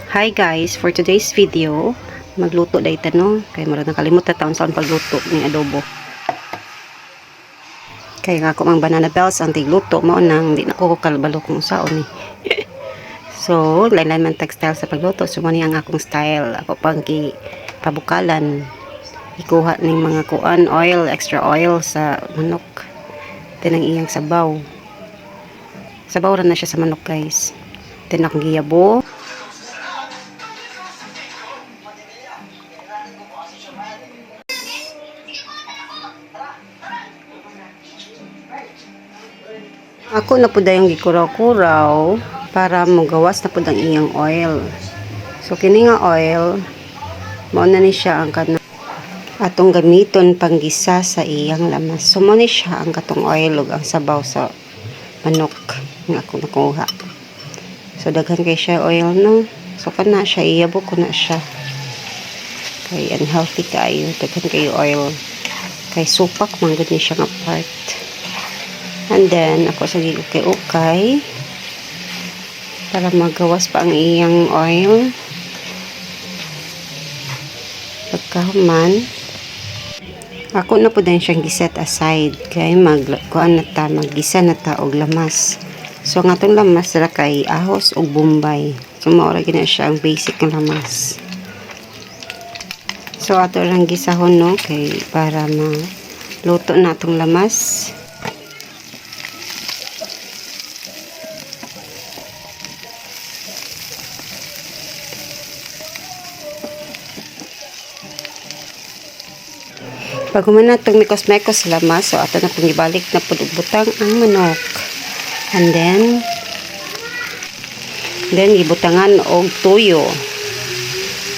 Hi guys, for today's video, magluto day no. Kay mara nakalimutan taon sa pagluto ng adobo. Kay nga ako mang banana bells ang tigluto mao nang di na ko kalbalo kung saon eh. So, lain-lain man textile sa pagluto. So, mani ang akong style. Ako pang pabukalan. Ikuha ng mga kuan, oil, extra oil sa manok. Tinang iyang sabaw. Sabaw ra na siya sa manok guys. Tinang giyabo. Ako na po dayong gikuraw-kuraw para magawas na po ang iyang oil. So, kini nga oil, mauna ni siya ang atong gamiton panggisa sa iyang lamas. So, mauna siya ang katong oil ug ang sabaw sa manok nga ako nakuha. So, daghan kay siya oil, no? So, kana siya, iyabo ko na siya. Kay unhealthy kayo, daghan kayo oil. Kay supak, manggod ni siya nga part. And then, ako sa ukay-ukay para magawas pa ang iyang oil. Pagkahuman, ako na po din siyang giset aside kay maggisa na ta og lamas. So, ang atong lamas ra kay ahos og bombay. So, maura gina siya ang basic ng lamas. So, ato lang gisahon, no, kay para maluto na atong lamas. Pag humana itong mikos-mekos lamas, so ato na pong ibalik na po butang ang manok. And then ibutangan og tuyo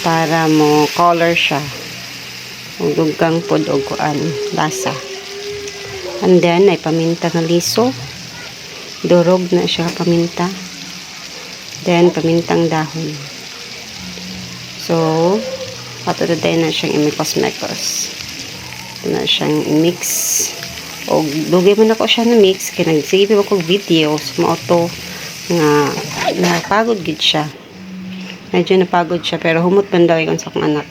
para mo color siya. Ang dugang po og kuan lasa. And then ay paminta na liso. Durog na siya paminta. Then pamintang dahon. So ato na din na siyang imikos-mekos. Na siyang i-mix o dugay man ako siya na mix kaya nagsige ako video sa auto nga napagod gid siya, medyo napagod siya pero humot man daw yung sa akong anak.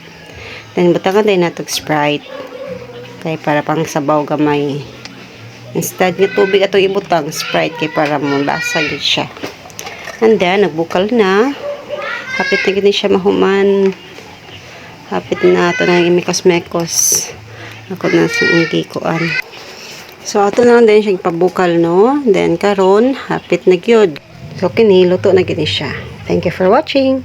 Then butangan din natog Sprite kay para pang sabaw gamay, instead nga tubig ato ibutang Sprite kay para mo lasa gid siya. And then nagbukal na, hapit na gid siya mahuman, hapit na ito na imikos-mekos ako na sa kuan. So ato na lang din siya pabukal, no. Then karon hapit na gyud. So kini luto na gid siya. Thank you for watching.